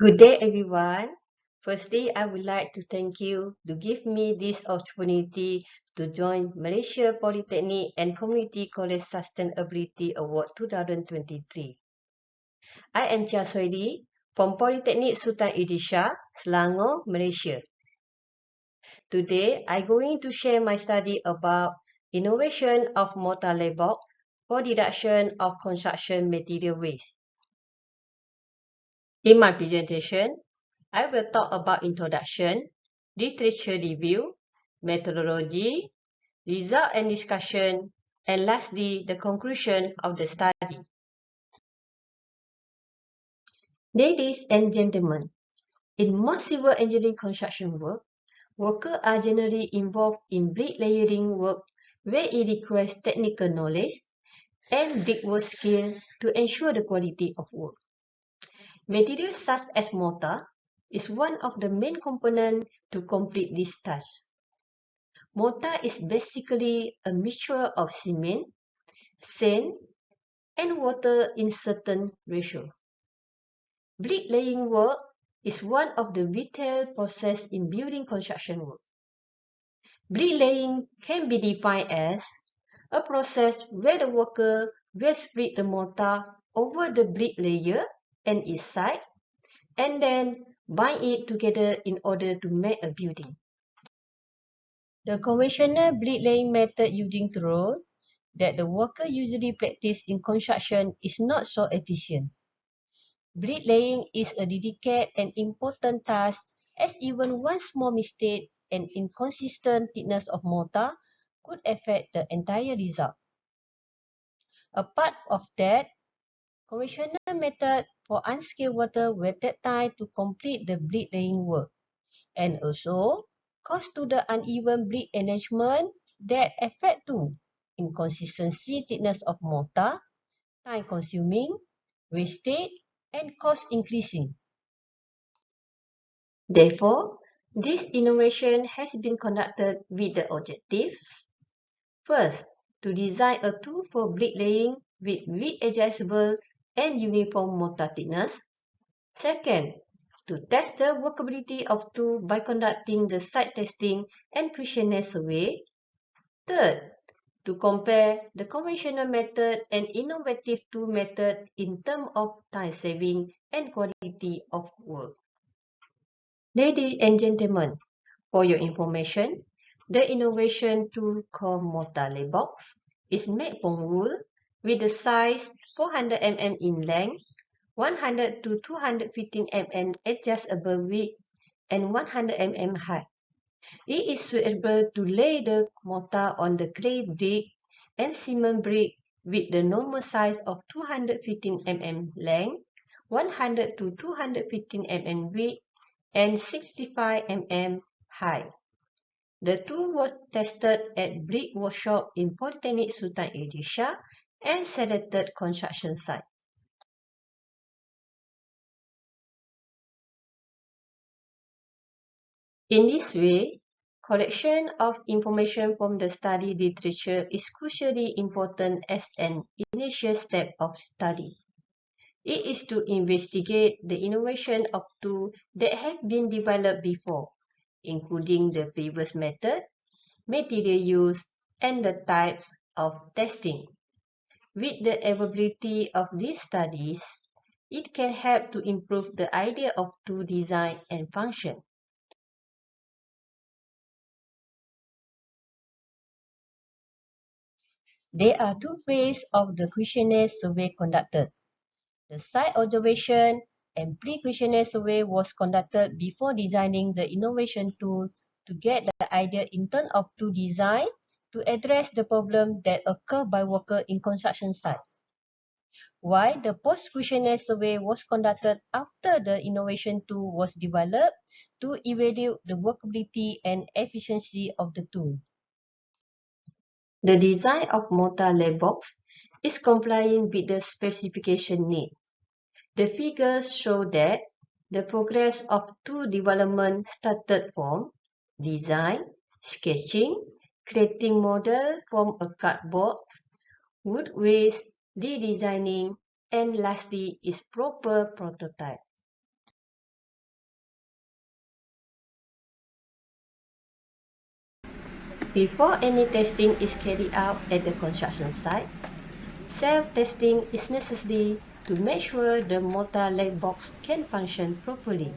Good day, everyone. Firstly, I would like to thank you to give me this opportunity to join Malaysia Polytechnic and Community College Sustainability Award 2023. I am Chia Soidi from Polytechnic Sultan Idrisha, Selangor, Malaysia. Today, I'm going to share my study about innovation of Mortar Laybox for reduction of construction material waste. In my presentation, I will talk about introduction, literature review, methodology, result and discussion, and lastly, the conclusion of the study. Ladies and gentlemen, in most civil engineering construction work, workers are generally involved in bricklayering work where it requires technical knowledge and brickwork skill to ensure the quality of work. Materials such as mortar is one of the main components to complete this task. Mortar is basically a mixture of cement, sand, and water in certain ratio. Bricklaying work is one of the vital processes in building construction work. Bricklaying can be defined as a process where the worker will spread the mortar over the brick layer and its side, and then bind it together in order to make a building. The conventional bricklaying method using tools that the worker usually practice in construction is not so efficient. Bricklaying is a delicate and important task as even one small mistake and inconsistent thickness of mortar could affect the entire result. Apart of that, conventional method for unskilled worker will take time to complete the bricklaying work and also cause to the uneven brick arrangement that affect to inconsistency thickness of mortar, time consuming, wastage, and cost increasing. Therefore, this innovation has been conducted with the objective: first, to design a tool for bricklaying with width adjustable and uniform mortar thickness. Second, to test the workability of tool by conducting the site testing and questionnaire survey. Third, to compare the conventional method and innovative tool method in terms of time saving and quality of work. Ladies and gentlemen, for your information, the innovation tool called Mortar Laybox is made from wool with the size 400 mm in length, 100 to 215 mm adjustable width, and 100 mm height. It is suitable to lay the mortar on the clay brick and cement brick with the normal size of 215 mm length, 100 to 215 mm width, and 65 mm height. The tool was tested at brick workshop in Polytechnic Sultan Idrisha and selected construction site. In this way, collection of information from the study literature is crucially important as an initial step of study. It is to investigate the innovation of tools that have been developed before, including the previous method, material use, and the types of testing. With the availability of these studies, it can help to improve the idea of tool design and function. There are two phases of the questionnaire survey conducted. The site observation and pre-questionnaire survey was conducted before designing the innovation tool to get the idea in terms of tool design to address the problem that occur by worker in construction sites. While the post-questionnaire survey was conducted after the innovation tool was developed to evaluate the workability and efficiency of the tool. The design of Mortar Laybox is complying with the specification need. The figures show that the progress of tool development started from design, sketching, creating model from a cardboard, wood waste, redesigning, and lastly is proper prototype. Before any testing is carried out at the construction site, self-testing is necessary to make sure the mortar Laybox can function properly.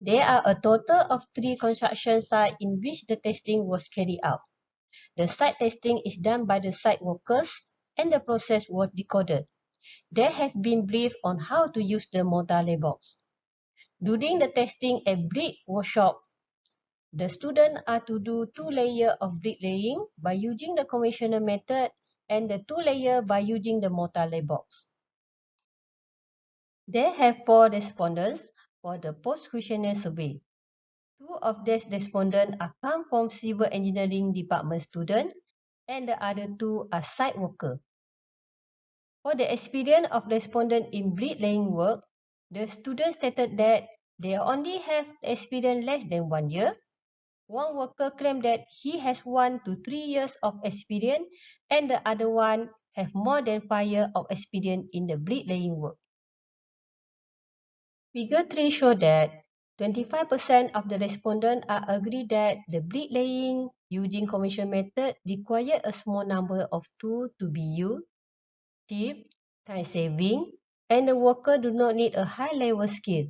There are a total of 3 construction sites in which the testing was carried out. The site testing is done by the site workers and the process was decoded. They have been briefed on how to use the mortar Laybox. During the testing at brick workshop, the students are to do 2 layers of bricklaying by using the conventional method and the 2 layers by using the mortar Laybox. They have 4 respondents for the post-questionnaire survey. 2 of these respondents are come from civil engineering department students and the other 2 are site workers. For the experience of respondents in bricklaying work, the students stated that they only have experience less than 1 year. One worker claimed that he has 1 to 3 years of experience and the other one have more than 5 years of experience in the bricklaying work. Figure 3 shows that 25% of the respondents are agree that the bricklaying using conventional method require a small number of tools to be used, cheap, time saving, and the worker do not need a high level skill,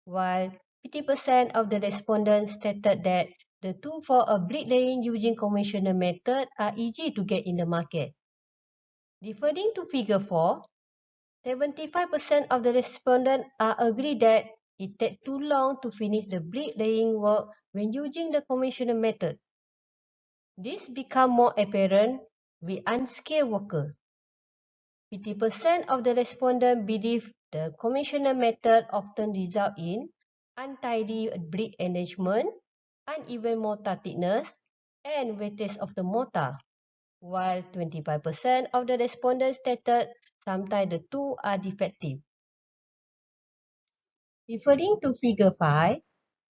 while 50% of the respondents stated that the tools for a bricklaying using conventional method are easy to get in the market. Referring to figure 4, 75% of the respondents are agree that it takes too long to finish the bricklaying work when using the conventional method. This becomes more apparent with unskilled workers. 50% of the respondents believe the conventional method often results in untidy brick arrangement, uneven mortar thickness, and weightage of the mortar, while 25% of the respondents stated sometimes the two are defective. Referring to figure 5,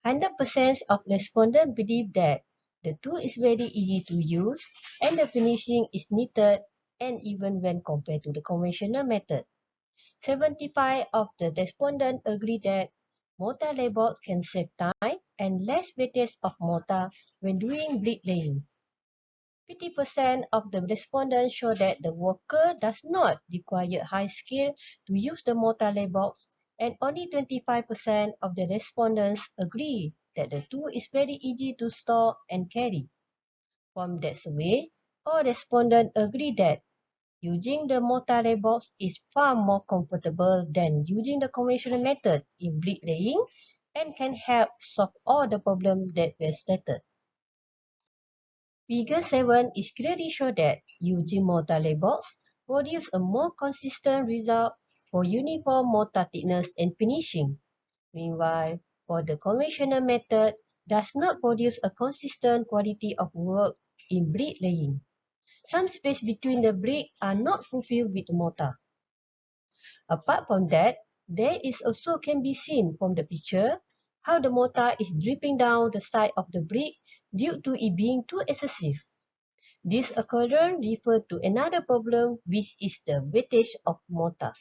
100% of respondents believe that the tool is very easy to use and the finishing is neater and even when compared to the conventional method. 75% of the respondents agree that mortar Laybox can save time and less weightage of mortar when doing bricklaying. 50% of the respondents show that the worker does not require high skill to use the mortar Laybox, and only 25% of the respondents agree that the tool is very easy to store and carry. From that survey, all respondents agree that using the mortar Laybox is far more comfortable than using the conventional method in bricklaying and can help solve all the problems that were stated. Figure 7 is clearly show that using mortar Laybox produce a more consistent result for uniform mortar thickness and finishing. Meanwhile, for the conventional method, does not produce a consistent quality of work in bricklaying. Some space between the brick are not fulfilled with mortar. Apart from that, there is also can be seen from the picture how the mortar is dripping down the side of the brick due to it being too excessive. This occurrence refers to another problem which is the weightage of mortar.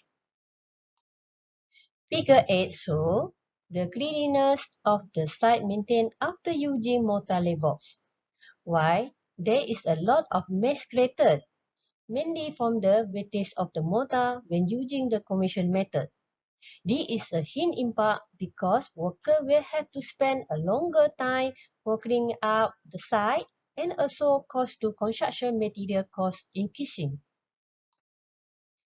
Figure 8 shows the cleanliness of the site maintained after using mortar Laybox. Why? There is a lot of mess created, mainly from the weightage of the mortar when using the conventional method. This is a hint in part because workers will have to spend a longer time for cleaning up the site and also cost to construction material cost increasing.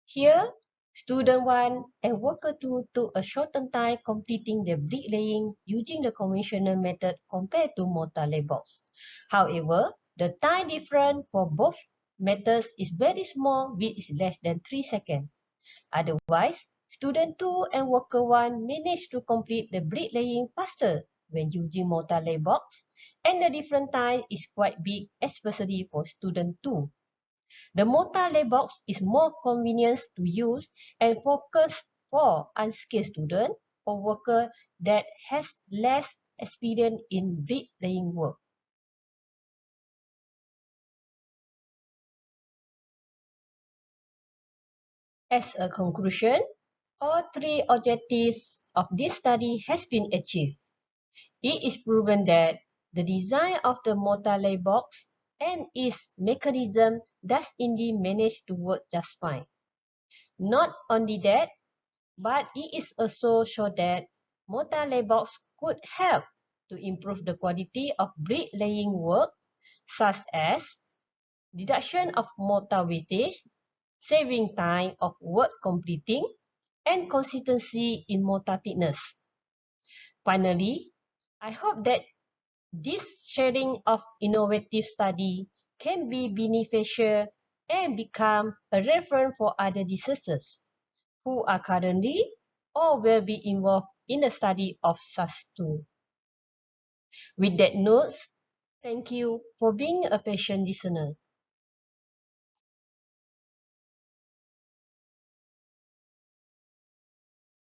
Here, student 1 and worker 2 took a shortened time completing the bricklaying using the conventional method compared to mortar Laybox. However, the time difference for both methods is very small, which is less than 3 seconds. Otherwise, student 2 and worker 1 managed to complete the bricklaying faster when using mortar Laybox, and the different time is quite big, especially for student 2. The mortar Laybox is more convenient to use and focused for unskilled students, or worker that has less experience in bricklaying work. As a conclusion, all three objectives of this study has been achieved. It is proven that the design of the Mortar Laybox and its mechanism does indeed manage to work just fine. Not only that, but it is also shown that Mortar Laybox could help to improve the quality of bricklaying work, such as deduction of mortar weightage, saving time of work completing, and consistency in mortar thickness. Finally, I hope that this sharing of innovative study can be beneficial and become a reference for other researchers who are currently or will be involved in the study of such tools. With that note, thank you for being a patient listener.